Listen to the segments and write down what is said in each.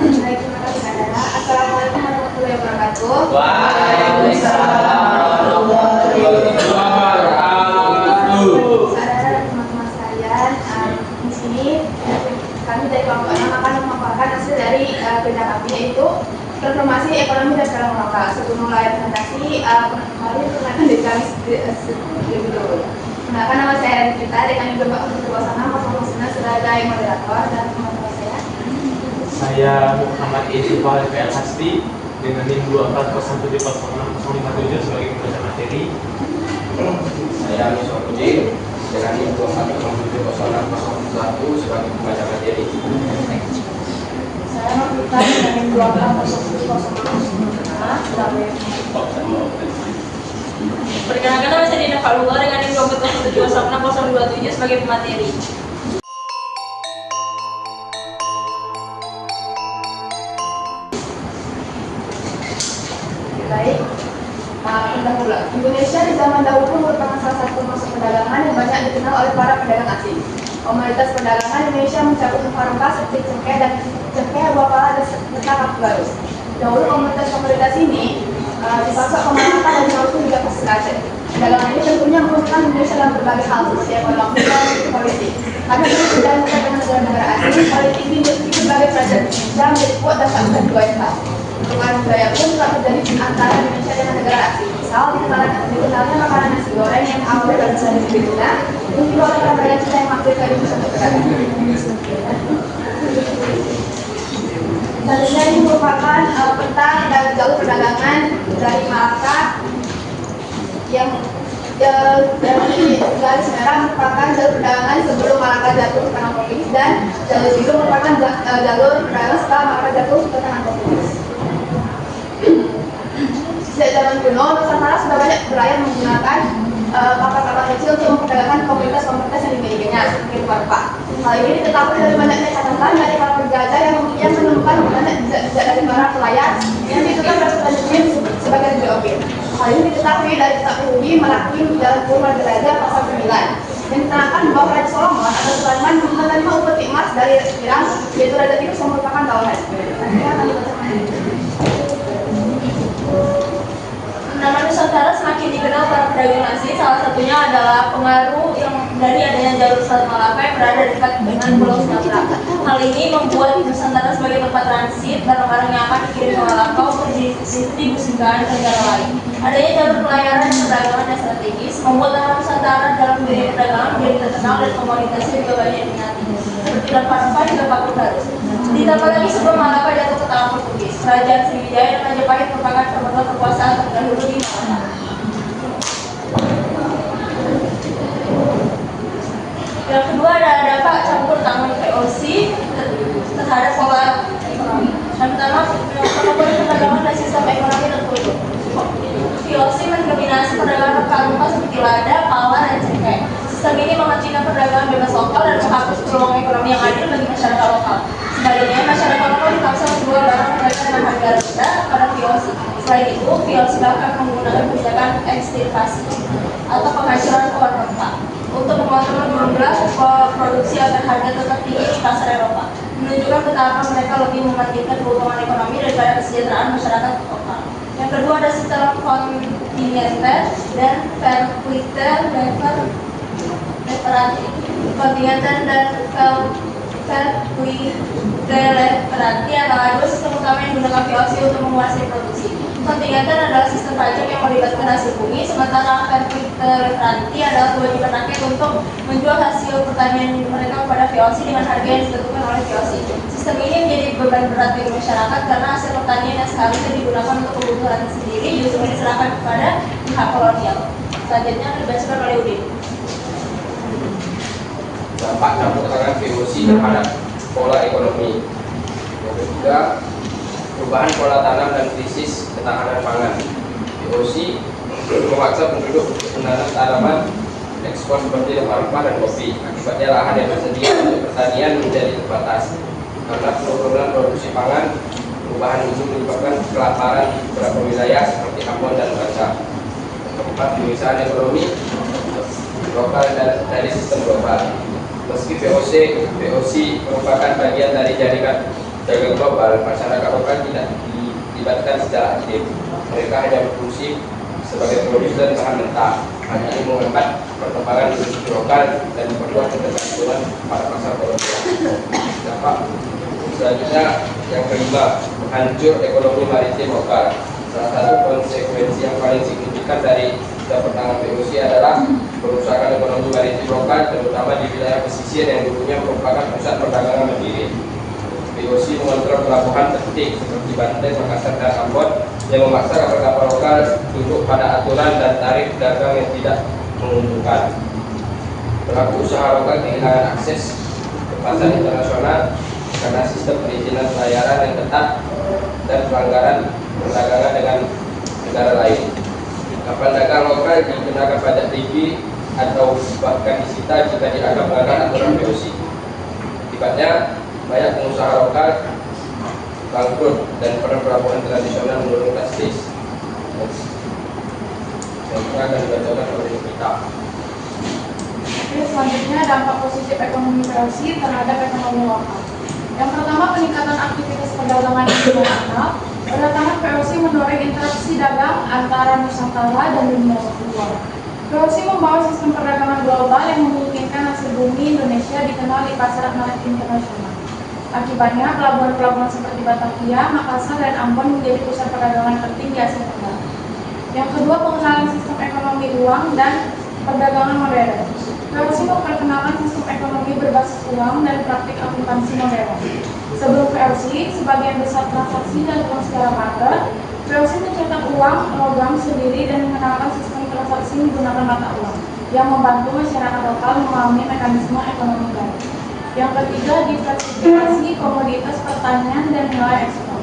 Baik, terima kasih Kak Dara. Assalamualaikum warahmatullahi wabarakatuh. Waalaikumsalam warahmatullahi wabarakatuh. Kak Dara dan teman-teman sekalian, di sini kami dari kelompok 6 akan memaparkan hasil dari bidang kami, yaitu transformasi ekonomi dan skala lokal. Sebelum mulai presentasi, mari perkenalkan diri kami lebih dulu. Perkenalkan, nama saya Rita dengan NIM 241 sebagai moderator dan teman-teman saya. Saya Muhammad Yusufal PL Hasti dengan NIM 240706057 sebagai pembaca materi. Saya Miswa Puji dengan NIM 240706001 sebagai pembaca materi. Saya Novita dengan NIM 2407060 sebagai Perkenalkan, nama saya Dina Falua dengan NIM 240706027 sebagai pemateri. baik. Pendahulu, Indonesia di zaman dahulu merupakan salah satu masuk perdagangan yang banyak dikenal oleh para pedagang asing. Komoditas perdagangan Indonesia mencakup rempah-rempah seperti cengkeh, buah pala, dan serta kapu garus. Dahulu komoditas ini dipasok ke Malaka dan Sulawesi hingga ke Aceh. Perdagangan ini tentunya menguntungkan Indonesia dalam berbagai hal, seperti ekonomi dan politik. Karena ini sudah dekat dengan negara-negara asing, politik ini berbagai kerajaan Indonesia menjadi kuat dan tak bisa digoyahkan. Perkembangan budaya pun telah terjadi antara Indonesia dengan negara asing. Misal, dikenalnya makanan nasi goreng yang awalnya berasal dari Filipina, yang dibawa oleh kabarnya Cina yang mampir ke Indonesia untuk berdagang. Selanjutnya ini merupakan peta dan jalur perdagangan dari Malaka yang dari garis merah merupakan jalur perdagangan sebelum Malaka jatuh ke tangan Portugis, dan jalur biru merupakan jalur perdagangan setelah Malaka jatuh ke tangan Portugis. Sejak zaman kuno, Nusantara sudah banyak berlayar menggunakan kapal-kapal kecil untuk memperdagangkan komoditas-komoditas yang dimilikinya, seperti rempah. Hal ini diketahui dari banyaknya catatan dari para penjajah yang menemukan banyak jejak dari para pelayar yang ditukar representasinya sebagai geografis. Hal ini diketahui dari kitab Yahudi Malakim Jalan Purwa Raja pasal 9 yang diterangkan bahwa Raja Solomon atau Sulaiman menerima upeti emas dari Iran, yaitu Raja Tirus yang merupakan tawanan. Nama Nusantara semakin dikenal para pedagang asing, salah satunya adalah pengaruh yang dari adanya jalur Selat Malaka yang berada dekat dengan Pulau Sumatera. Hal ini membuat Nusantara sebagai tempat transit barang-barang yang akan dikirim ke Malaka untuk didistribusikan ke negara lain. Adanya jalur pelayaran dan perdagangan yang strategis membuat nama Nusantara dalam dunia perdagangan menjadi terkenal dan komoditasnya juga banyak diminati, seperti rempah-rempah hingga kapu garus. Ditambah lagi sebelum Malaka jatuh ke tangan Portugis, Kerajaan Sriwijaya dan Majapahit merupakan pemegang kekuasaan terdahulu di Malaka. Yang kedua ada dampak campur tangan VOC terhadap pola ekonomi. Yang pertama, pengakuan perdagangan dan sistem ekonomi tertutup. VOC mendominasi perdagangan rempah-rempah seperti lada, pala, dan cengkeh. Sistem ini menghentikan perdagangan bebas lokal dan menghapus peluang ekonomi yang adil bagi masyarakat lokal. Sebaliknya, masyarakat lokal dipaksa menjual barang mereka dengan harga rendah pada VOC. Selain itu, VOC bahkan menggunakan kebijakan ekstirpasi atau penghancuran pohon rempah untuk mengontrol jumlah produksi agar harga tetap tinggi di pasar Eropa, menunjukkan betapa mereka lebih mementingkan keuntungan ekonomi daripada kesejahteraan masyarakat lokal. Yang kedua ada sistem kontinenter dan vertikal adalah dua sistem utama yang digunakan VOC untuk menguasai produksi. Kontinenter adalah sistem pajak yang melibatkan hasil bumi, sementara vertikal adalah kewajiban rakyat untuk menjual hasil pertanian mereka kepada VOC dengan harga yang ditentukan oleh VOC. Sistem ini menjadi beban berat bagi masyarakat karena hasil pertanian yang seharusnya digunakan untuk kebutuhan sendiri justru diserahkan kepada pihak kolonial. Selanjutnya dibacakan oleh Udin. Dampak campur tangan VOC terhadap pola ekonomi. Yang ketiga, perubahan pola tanam dan krisis ketahanan pangan. VOC memaksa penduduk menanam tanaman ekspor seperti rempah-rempah dan kopi. Akibatnya lahan yang tersedia untuk pertanian menjadi terbatas. Karena penurunan produksi pangan, perubahan musim menyebabkan kelaparan di beberapa wilayah seperti Ambon dan Baca. Keempat, pemisahan ekonomi lokal dan dari sistem global. Meski VOC merupakan bagian dari dagang global, masyarakat lokal tidak dilibatkan secara aktif. Mereka hanya berfungsi sebagai produsen bahan mentah. Hal ini menghambat perkembangan industri lokal dan memperluas ketergantungan pada pasar kolonial. Dampak selanjutnya yang kelima, hancur ekonomi maritim lokal. Salah satu konsekuensi yang paling signifikan dari campur tangan VOC adalah perusahaan ekonomi maritim lokal, terutama di wilayah pesisir yang dulunya merupakan pusat perdagangan mandiri. VOC mengontrol pelabuhan penting seperti Banten, Makassar, dan Ambon yang memaksa kapal-kapal lokal tunduk pada aturan dan tarif dagang yang tidak menguntungkan. Pelaku usaha lokal kehilangan akses ke pasar internasional karena sistem perizinan pelayaran yang ketat dan pelanggaran perdagangan dengan negara lain. Kapal dagang lokal dikenakan pajak tinggi atau bahkan disita jika dianggap melanggar aturan VOC. Akibatnya, banyak pengusaha lokal bangkrut dan peran pelabuhan tradisional menurun drastis. Yang akan dibacakan oleh kita. Oke, selanjutnya dampak positif ekonomi VOC terhadap ekonomi lokal. Yang pertama, peningkatan aktivitas perdagangan internasional. Kedatangan VOC mendorong interaksi dagang antara Nusantara dan dunia luar. VOC membawa sistem perdagangan global yang memungkinkan hasil bumi Indonesia dikenal di pasar maritim internasional. Akibatnya, pelabuhan-pelabuhan seperti Batavia, Makassar, dan Ambon menjadi pusat perdagangan penting di Asia Tenggara. Yang kedua, pengenalan sistem ekonomi uang dan perdagangan modern. VOC memperkenalkan sistem ekonomi berbasis uang dan praktik akuntansi modern. Sebelum VOC, sebagian besar transaksi dilakukan secara barter. VOC mencetak uang logam sendiri dan mengenalkan sistem transaksi menggunakan mata uang yang membantu masyarakat lokal memahami mekanisme ekonomi baru. Yang ketiga, diversifikasi komoditas pertanian dan nilai ekspor.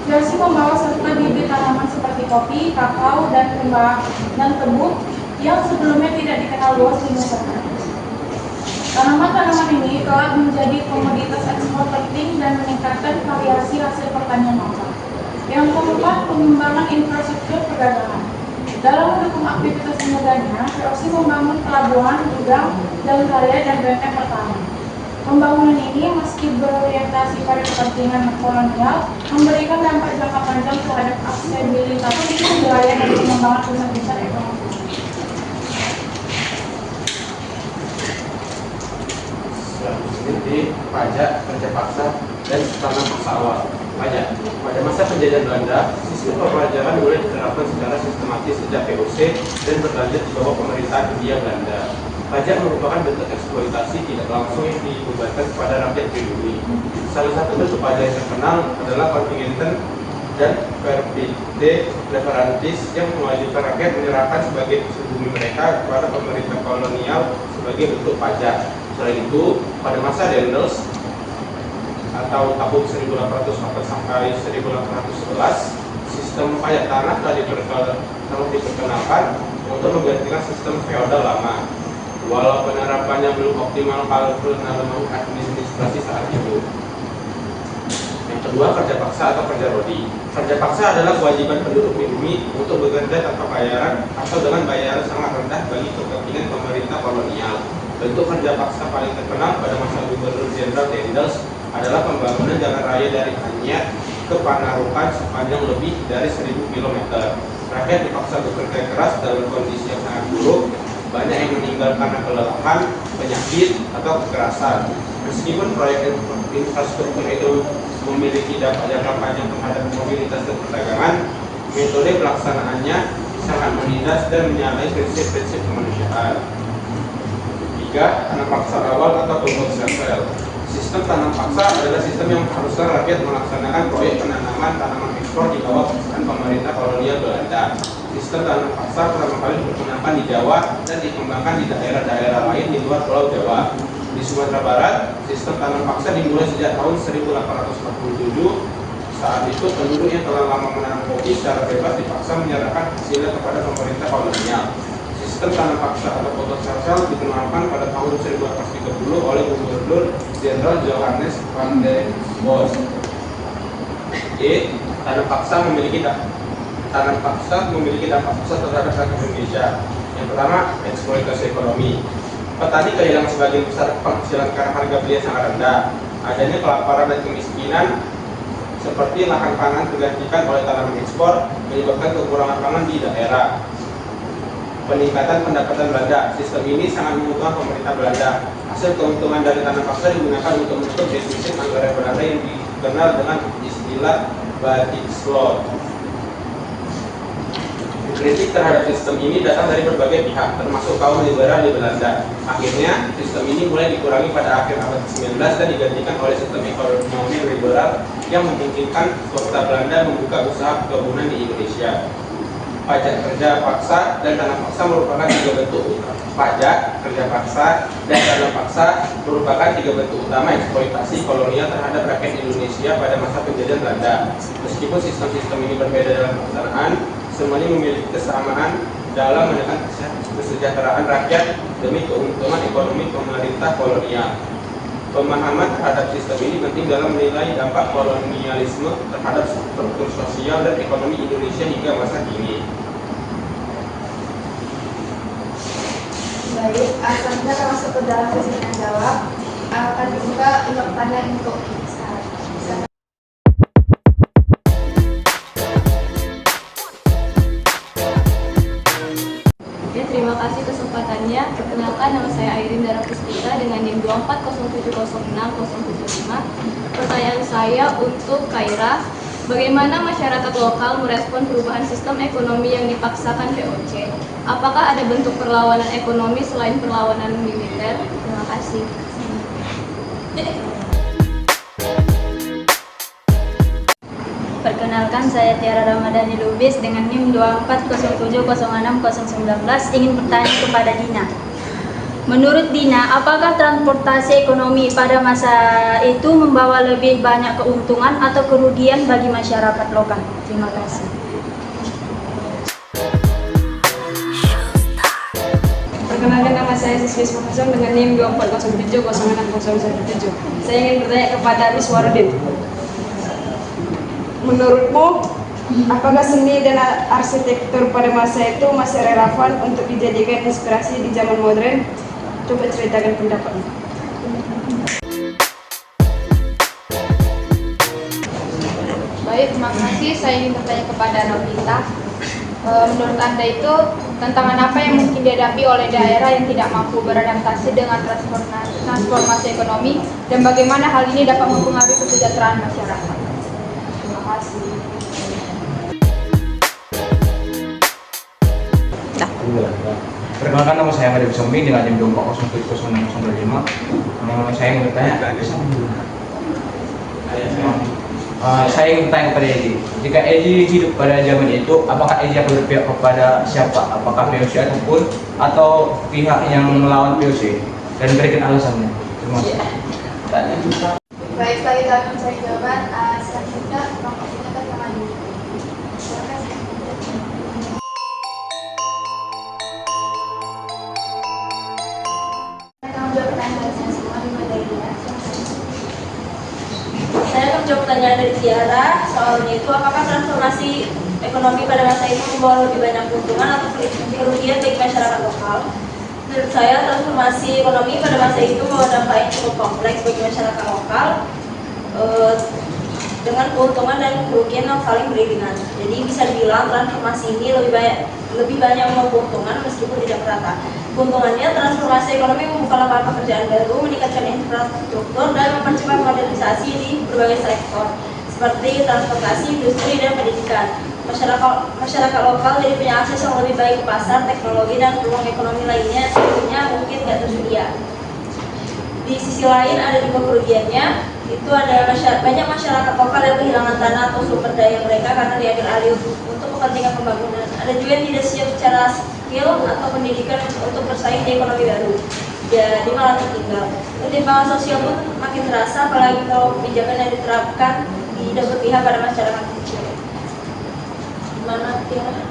VOC membawa serta bibit tanaman seperti kopi, kakao, dan tebu yang sebelumnya tidak dikenal luas di Nusantara. Tanaman-tanaman ini telah menjadi komoditas ekspor penting dan meningkatkan variasi hasil pertanian lokal. Yang keempat, pengembangan infrastruktur perdagangan. Dalam mendukung aktivitas peneganya, VOC membangun pelabuhan, gudang, jalan raya, dan benteng pertahanan. Pembangunan ini meski berorientasi pada kepentingan kolonial, memberikan dampak jangka panjang terhadap aksesibilitas wilayah dan pengembangan pusat-pusat ekonomi. Selanjutnya pajak, kerja paksa, dan tanam paksa awal. Pajak. Pada masa penjajahan Belanda, sistem perpajakan mulai diterapkan secara sistematis sejak VOC dan berlanjut di bawah pemerintahan Hindia Belanda. Pajak merupakan bentuk eksploitasi tidak langsung yang dibebankan kepada rakyat pribumi. Salah satu bentuk pajak yang terkenal adalah kontingenten dan verbite referentis yang mewajibkan rakyat menyerahkan sebagai hasil bumi mereka kepada pemerintah kolonial sebagai bentuk pajak. Selain itu, pada masa Dendels atau tahun 1804 sampai 1811, sistem pajak tanah telah diperkenalkan untuk menggantikan sistem feodal lama. Walau penerapannya belum optimal karena lemah administrasi saat itu. Yang kedua, kerja paksa atau kerja rodi. Kerja paksa adalah kewajiban penduduk pribumi untuk bekerja tanpa bayaran atau dengan bayaran sangat rendah bagi kepentingan pemerintah kolonial. Bentuk kerja paksa paling terkenal pada masa Gubernur Jenderal Dendels adalah pembangunan jalan raya dari Anyar ke Panarukan sepanjang lebih dari 1000 km. Rakyat dipaksa bekerja keras dalam kondisi yang sangat buruk. Banyak yang meninggal karena kelelahan, penyakit, atau kekerasan. Meskipun proyek infrastruktur itu memiliki dampak jangka panjang terhadap mobilitas dan perdagangan, metode pelaksanaannya sangat menindas dan menyalahi prinsip-prinsip kemanusiaan. 3. Tanam paksa awal atau pembuat sel. Sistem tanam paksa adalah sistem yang mengharuskan rakyat melaksanakan proyek penanaman tanaman ekspor di bawah kebijakan pemerintah kolonial Belanda. Sistem tanam paksa pertama kali diperkenalkan di Jawa dan dikembangkan di daerah-daerah lain di luar Pulau Jawa. Di Sumatera Barat, sistem tanam paksa dimulai sejak tahun 1847. Saat itu penduduk yang telah lama menanam kopi secara bebas dipaksa menyerahkan hasilnya kepada pemerintah kolonial. Sistem tanam paksa atau potosel dikenalkan pada tahun 1830 oleh Gubernur Jenderal Johannes van den Bos. Tanam paksa memiliki dampak besar terhadap rakyat Indonesia. Yang pertama, eksploitasi ekonomi. Petani kehilangan sebagian besar penghasilan karena harga beli yang sangat rendah. Adanya kelaparan dan kemiskinan seperti lahan pangan tergantikan oleh tanaman ekspor, menyebabkan kekurangan pangan di daerah. Peningkatan pendapatan Belanda. Sistem ini sangat menguntungkan pemerintah Belanda. Hasil keuntungan dari tanah paksa digunakan untuk menutup defisit anggaran Belanda yang dikenal dengan istilah batik slot. Kritik terhadap sistem ini datang dari berbagai pihak, termasuk kaum liberal di Belanda. Akhirnya, sistem ini mulai dikurangi pada akhir abad ke-19 dan digantikan oleh sistem ekonomi liberal yang memungkinkan swasta Belanda membuka usaha perkebunan di Indonesia. Pajak kerja paksa dan tanah paksa merupakan tiga bentuk utama. Pajak, kerja paksa, dan tanah paksa merupakan tiga bentuk utama eksploitasi kolonial terhadap rakyat Indonesia pada masa penjajahan Belanda. Meskipun sistem-sistem ini berbeda dalam pelaksanaan, semuanya memiliki kesamaan dalam menekan kesejahteraan rakyat demi keuntungan ekonomi pemerintah kolonial. Pemahaman terhadap sistem ini penting dalam menilai dampak kolonialisme terhadap struktur sosial dan ekonomi Indonesia hingga masa kini. Baik, selanjutnya akan masuk ke dalam sesi tanya jawab. Akan dibuka 5 pertanyaan untuk sekarang. Terima kasih kesempatannya. Perkenalkan, nama saya Airin Dara Puspita dengan NIM 240706075. Pertanyaan saya untuk Kaira, bagaimana masyarakat lokal merespon perubahan sistem ekonomi yang dipaksakan VOC? Apakah ada bentuk perlawanan ekonomi selain perlawanan militer? Terima kasih. Perkenalkan, saya Tiara Ramadhani Lubis dengan NIM 240706019 ingin bertanya kepada Dina. Menurut Dina, apakah transportasi ekonomi pada masa itu membawa lebih banyak keuntungan atau kerugian bagi masyarakat lokal? Terima kasih. Perkenalkan, nama saya Siswi Ismahasam dengan NIM 240706017. Saya ingin bertanya kepada Miss Warudin. Menurutmu, apakah seni dan arsitektur pada masa itu masih relevan untuk dijadikan inspirasi di zaman modern? Coba ceritakan pendapatmu. Baik, terima kasih. Saya ingin bertanya kepada Novita. Menurut Anda itu tantangan apa yang mungkin dihadapi oleh daerah yang tidak mampu beradaptasi dengan transformasi ekonomi, dan bagaimana hal ini dapat mempengaruhi kesejahteraan masyarakat? Terima kasih. Perkenalkan, nama saya Made Sombi dengan NIM 240706025. Nama saya ingin bertanya. Saya ingin bertanya kepada Eji. Jika Eji hidup pada zaman itu, apakah Eji akan berpihak kepada siapa? Apakah POC ataupun atau pihak yang melawan POC? Dan berikan alasannya. Terima kasih. Baik, setelah kita mencari jawaban, selanjutnya promosinya ke teman dulu. Terima kasih. Kita menjawab pertanyaan dari saya semua, dimulai dari dia. Saya akan menjawab pertanyaan dari Tiara. Soalnya itu, apakah transformasi ekonomi pada masa itu membawa lebih banyak keuntungan atau kerugian bagi masyarakat lokal? Menurut saya, transformasi ekonomi pada masa itu membawa dampak yang cukup kompleks bagi masyarakat lokal, dengan keuntungan dan kerugian yang saling beriringan. Jadi bisa dibilang transformasi ini lebih banyak membawa keuntungan meskipun tidak merata. Keuntungannya, transformasi ekonomi membuka lapangan pekerjaan baru, meningkatkan infrastruktur, dan mempercepat modernisasi di berbagai sektor seperti transportasi, industri, dan pendidikan. Masyarakat lokal jadi punya akses yang lebih baik ke pasar, teknologi, dan peluang ekonomi lainnya sebelumnya mungkin tidak tersedia. Di sisi lain ada juga kerugiannya, itu ada banyak masyarakat lokal yang kehilangan tanah atau sumber daya mereka karena diambil alih untuk kepentingan pembangunan. Ada juga yang tidak siap secara skill atau pendidikan untuk bersaing di ekonomi baru, jadi malah tertinggal. Ketimpangan sosial pun makin terasa, apalagi kalau kebijakan yang diterapkan tidak berpihak pada masyarakat kecil. Gimana, Tiara?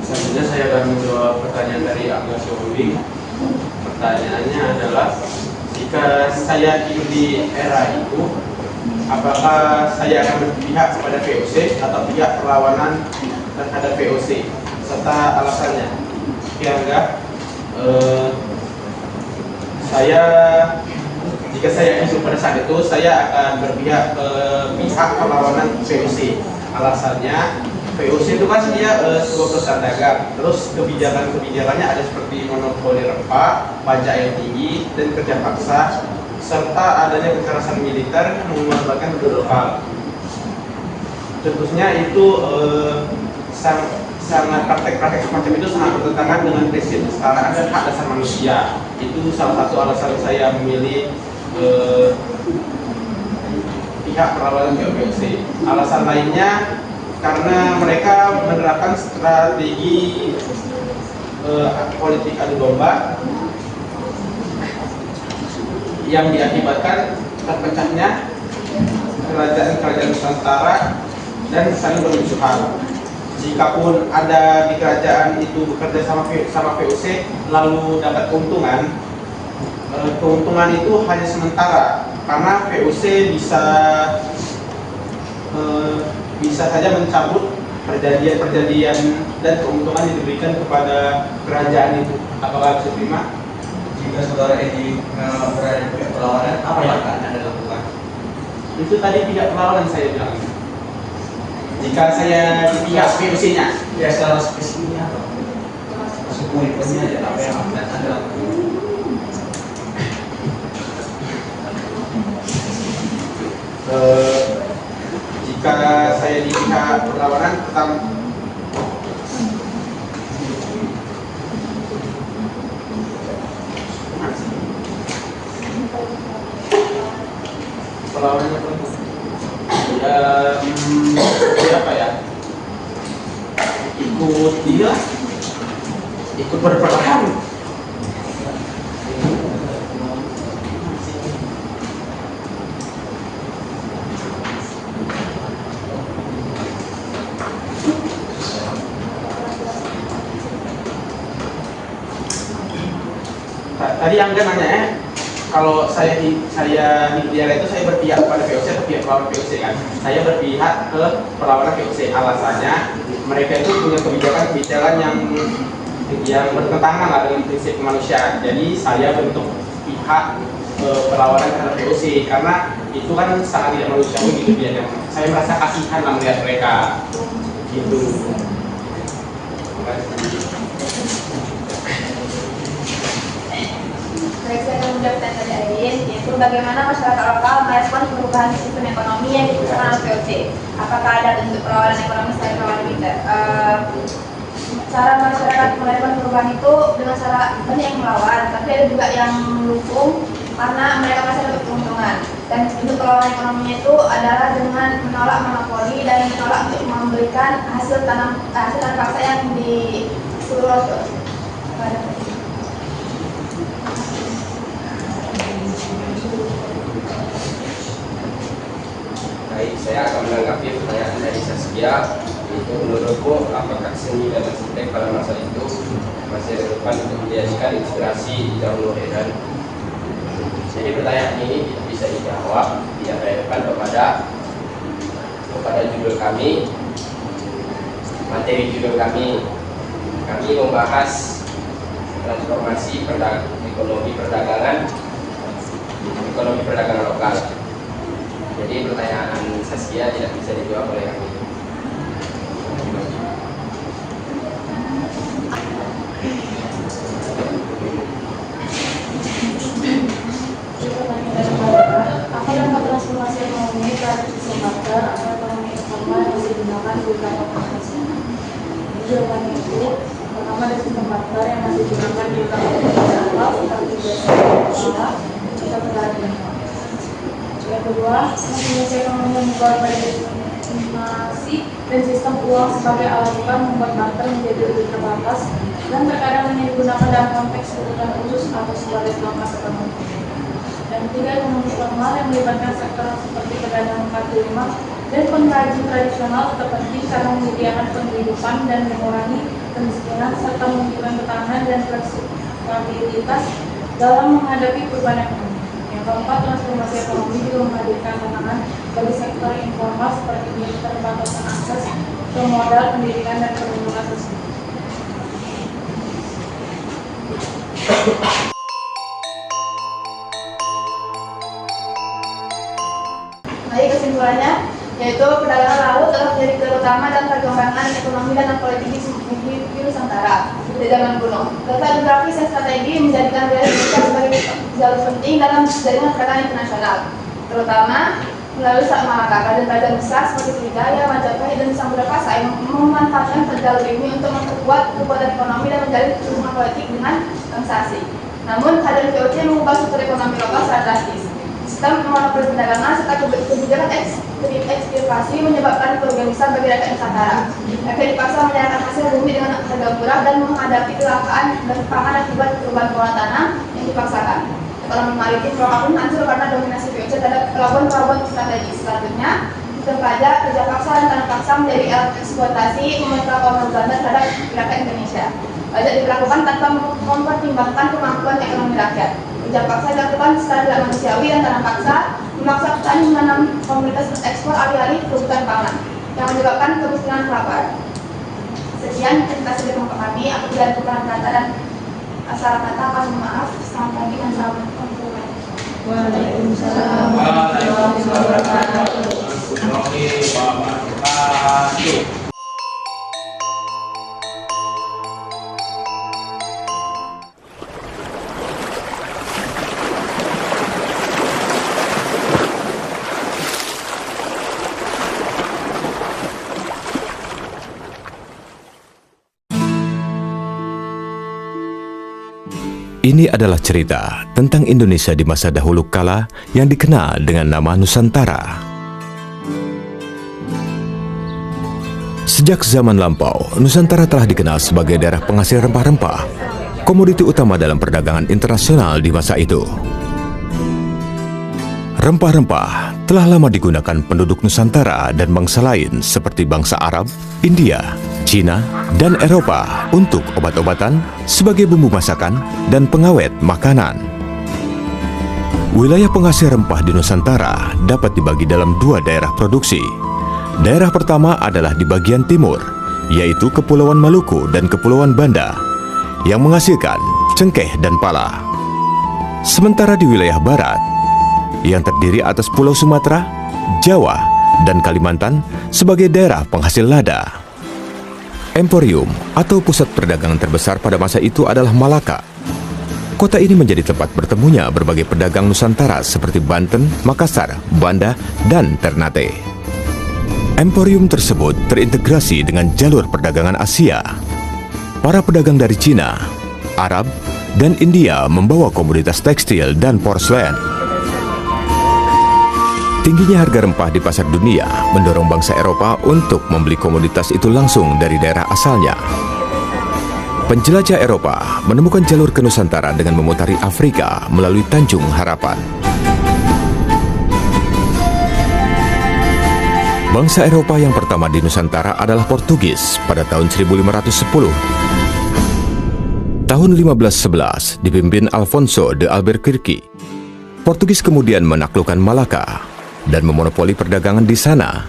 Selanjutnya saya akan menjawab pertanyaan dari Agnes Yowing. Pertanyaannya adalah, jika saya hidup di era itu, apakah saya akan berpihak kepada VOC atau pihak perlawanan terhadap VOC, serta alasannya? Ya enggak. jika saya isu pada saat itu, saya akan berpihak ke pihak perlawanan VOC. Alasannya, VOC itu kan dia sebuah perusahaan dagang. Terus kebijakannya ada seperti monopoli rempah, pajak yang tinggi, dan kerja paksa, serta adanya kekerasan militer yang mengorbankan penduduk lokal. Contohnya itu sangat praktek-praktek semacam itu sangat bertentangan dengan prinsip kesetaraan dan hak dasar manusia. Itu salah satu alasan saya memilih pihak perlawanan VOC. Alasan lainnya karena mereka menerapkan strategi politik adu domba yang diakibatkan terpecahnya kerajaan-kerajaan Nusantara dan saling bermusuhan. Jikapun ada di kerajaan itu bekerja sama VOC lalu dapat keuntungan, keuntungan itu hanya sementara karena VOC bisa saja mencabut perjanjian dan keuntungan yang diberikan kepada kerajaan itu. Apakah bisa terima? Jika saudara Edi berada di pihak perlawanan, apa yang akan Anda lakukan? Itu tadi pihak perlawanan saya bilang. Jika saya di pihak VOC-nya, Ya, secara spesifiknya apa? Masuk poin-poinnya aja, apa yang akan Anda lakukan? Jika saya di pihak perlawanan, pertama perlawanannya apa ya? Ikut dia, ikut berperang. Tadi Angga nanya kalau saya di daerah itu saya berpihak pada VOC atau pihak perlawanan VOC kan? Saya berpihak ke perlawanan VOC. Alasannya mereka itu punya kebijakan yang bertentangan lah dengan prinsip kemanusiaan. Jadi saya bentuk pihak perlawanan terhadap VOC karena itu kan sangat tidak manusiawi gitu ya. Saya merasa kasihan lah melihat mereka gitu. Baik, saya akan menjawab pertanyaan lain, yaitu bagaimana masyarakat lokal merespon perubahan sistem ekonomi yang diputuskan oleh VOC? Apakah ada bentuk perlawanan ekonomi selain perlawanan militer? Cara masyarakat merespon perubahan itu dengan cara banyak yang melawan, tapi ada juga yang mendukung karena mereka masih dapat keuntungan. Dan bentuk perlawanan ekonominya itu adalah dengan menolak monopoli dan menolak untuk memberikan hasil tanam paksa yang disuruh kepada Baik, saya akan menanggapi pertanyaan dari Saskia. Itu menurutku apakah seni dan arsitek pada masa itu masih relevan untuk dijadikan inspirasi di zaman modern? Jadi pertanyaan ini tidak bisa dijawab, tidak relevan kepada judul kami, materi judul kami. Kami membahas transformasi ekonomi perdagangan lokal. Jadi pertanyaan Saskia tidak bisa dijawab oleh kami. Apa dampak transformasi ekonomi terhadap sistem barter atau ekonomi informal yang digunakan di beberapa provinsi? Jawabannya itu, pertama ada sistem barter yang masih digunakan di beberapa provinsi seperti desa, atau negara Timur. Yang kedua, transformasi ekonomi membuat informasi dan sistem uang sebagai alat tukar membuat barter menjadi lebih terbatas dan terkadang hanya digunakan dalam konteks kebutuhan khusus atau sebagai kelompok ekonomi. Dan ketiga, ekonomi formal yang melibatkan sektor seperti perdagangan kaki lima dan pengrajin tradisional tetap penting karena menyediakan penghidupan dan mengurangi kemiskinan serta menunjukkan ketahanan dan fleksibilitas dalam menghadapi perubahan ekonomi. Yang keempat, transformasi ekonomi juga menghadirkan tantangan bagi sektor informal seperti keterbatasan akses ke modal, pendidikan, dan perlindungan sosial. Jadi kesimpulannya, yaitu perdagangan laut telah menjadi terutama dan perkembangan ekonomi dan politik di Nusantara di zaman kuno. Letak geografis dan strategi menjadikan wilayah Indonesia sebagai jalur penting dalam jaringan perdagangan internasional, terutama melalui Selat Malaka. Kerajaan besar seperti Sriwijaya, Majapahit, dan Samudra Pasai memanfaatkan jalur ini untuk memperkuat kekuatan ekonomi dan menjalin hubungan politik dengan bangsa asing. Namun, kehadiran VOC mengubah struktur ekonomi lokal secara drastis. Sistem monopoli perdagangan serta kebijakan eksploitasi menyebabkan kerugian besar bagi rakyat Nusantara. Rakyat dipaksa menyerahkan hasil bumi dengan harga murah dan menghadapi kelangkaan dan pangan akibat perubahan pola tanam yang dipaksakan. Ekonomi maritim lokal pun hancur karena dominasi VOC terhadap pelabuhan-pelabuhan strategis. Selanjutnya, sistem pajak, kerja paksa, dan tanah paksa menjadi alat eksploitasi pemerintah kolonial Belanda terhadap rakyat Indonesia. Pajak diberlakukan tanpa mempertimbangkan kemampuan ekonomi rakyat. Kerja paksa dilakukan secara tidak manusiawi dan tanah paksa memaksa petani menanam komoditas ekspor alih-alih kebutuhan pangan yang menyebabkan kemiskinan lapar. Sekian presentasi dari kami. Apabila ada kekurangan kata dan salah kata, kami maaf. Selamat pagi dan assalamualaikum warahmatullahi wabarakatuh. Ini adalah cerita tentang Indonesia di masa dahulu kala yang dikenal dengan nama Nusantara. Sejak zaman lampau, Nusantara telah dikenal sebagai daerah penghasil rempah-rempah, komoditi utama dalam perdagangan internasional di masa itu. Rempah-rempah telah lama digunakan penduduk Nusantara dan bangsa lain seperti bangsa Arab, India, Cina, dan Eropa untuk obat-obatan, sebagai bumbu masakan, dan pengawet makanan. Wilayah penghasil rempah di Nusantara dapat dibagi dalam dua daerah produksi. Daerah pertama adalah di bagian timur, yaitu Kepulauan Maluku dan Kepulauan Banda, yang menghasilkan cengkeh dan pala. Sementara di wilayah barat, yang terdiri atas Pulau Sumatera, Jawa, dan Kalimantan sebagai daerah penghasil lada. Emporium atau pusat perdagangan terbesar pada masa itu adalah Malaka. Kota ini menjadi tempat bertemunya berbagai pedagang Nusantara seperti Banten, Makassar, Banda, dan Ternate. Emporium tersebut terintegrasi dengan jalur perdagangan Asia. Para pedagang dari Cina, Arab, dan India membawa komoditas tekstil dan porselen. Tingginya harga rempah di pasar dunia mendorong bangsa Eropa untuk membeli komoditas itu langsung dari daerah asalnya. Penjelajah Eropa menemukan jalur ke Nusantara dengan memutari Afrika melalui Tanjung Harapan. Bangsa Eropa yang pertama di Nusantara adalah Portugis pada tahun 1510. Tahun 1511 dipimpin Alfonso de Albuquerque. Portugis kemudian menaklukkan Malaka dan memonopoli perdagangan di sana.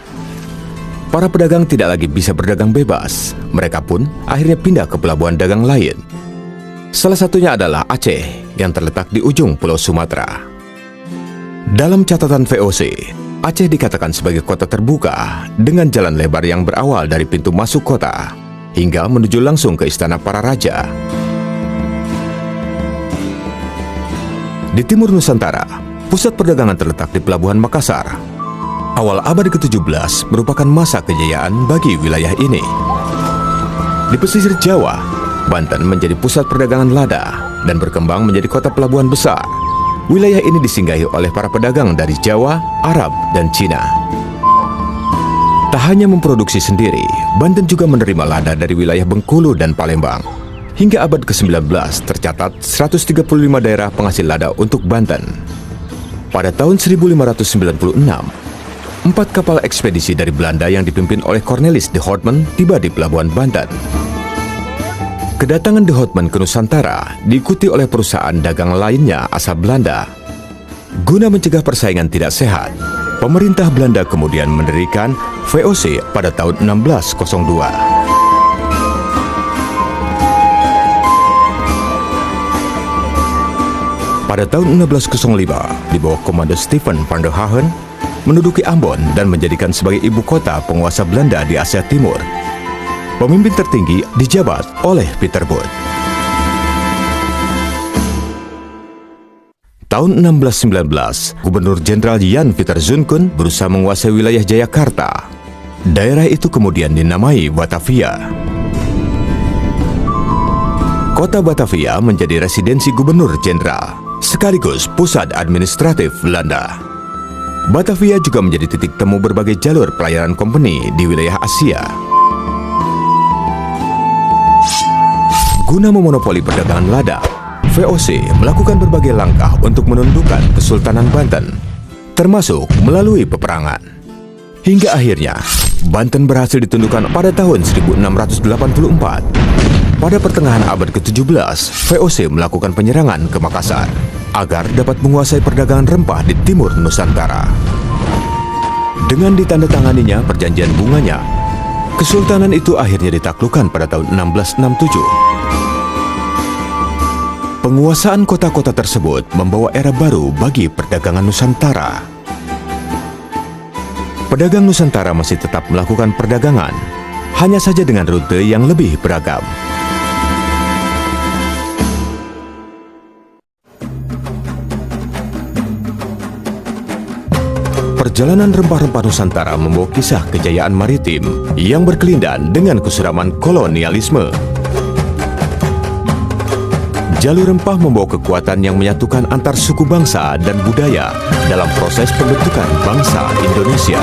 Para pedagang tidak lagi bisa berdagang bebas. Mereka pun akhirnya pindah ke pelabuhan dagang lain. Salah satunya adalah Aceh yang terletak di ujung Pulau Sumatera. Dalam catatan VOC, Aceh dikatakan sebagai kota terbuka dengan jalan lebar yang berawal dari pintu masuk kota hingga menuju langsung ke istana para raja. Di timur Nusantara, pusat perdagangan terletak di Pelabuhan Makassar. Awal abad ke-17 merupakan masa kejayaan bagi wilayah ini. Di pesisir Jawa, Banten menjadi pusat perdagangan lada dan berkembang menjadi kota pelabuhan besar. Wilayah ini disinggahi oleh para pedagang dari Jawa, Arab, dan Cina. Tak hanya memproduksi sendiri, Banten juga menerima lada dari wilayah Bengkulu dan Palembang. Hingga abad ke-19 tercatat 135 daerah penghasil lada untuk Banten. Pada tahun 1596, 4 kapal ekspedisi dari Belanda yang dipimpin oleh Cornelis de Houtman tiba di Pelabuhan Banten. Kedatangan de Houtman ke Nusantara diikuti oleh perusahaan dagang lainnya asal Belanda. Guna mencegah persaingan tidak sehat, pemerintah Belanda kemudian mendirikan VOC pada tahun 1602. Pada tahun 1605, di bawah komando Stephen van der Hagen, menduduki Ambon dan menjadikan sebagai ibu kota penguasa Belanda di Asia Timur. Pemimpin tertinggi dijabat oleh Pieterboth. Tahun 1619, Gubernur Jenderal Jan Pieter Zoonkoen berusaha menguasai wilayah Jayakarta. Daerah itu kemudian dinamai Batavia. Kota Batavia menjadi residensi Gubernur Jenderal, sekaligus pusat administratif Belanda. Batavia juga menjadi titik temu berbagai jalur pelayaran kompeni di wilayah Asia. Guna memonopoli perdagangan lada, VOC melakukan berbagai langkah untuk menundukkan Kesultanan Banten, termasuk melalui peperangan. Hingga akhirnya, Banten berhasil ditundukkan pada tahun 1684. Pada pertengahan abad ke-17, VOC melakukan penyerangan ke Makassar agar dapat menguasai perdagangan rempah di timur Nusantara. Dengan ditandatanganinya perjanjian bunganya, Kesultanan itu akhirnya ditaklukkan pada tahun 1667. Penguasaan kota-kota tersebut membawa era baru bagi perdagangan Nusantara. Pedagang Nusantara masih tetap melakukan perdagangan, hanya saja dengan rute yang lebih beragam. Perjalanan rempah-rempah Nusantara membawa kisah kejayaan maritim yang berkelindan dengan kesuraman kolonialisme. Jalur rempah membawa kekuatan yang menyatukan antar suku bangsa dan budaya dalam proses pembentukan bangsa Indonesia.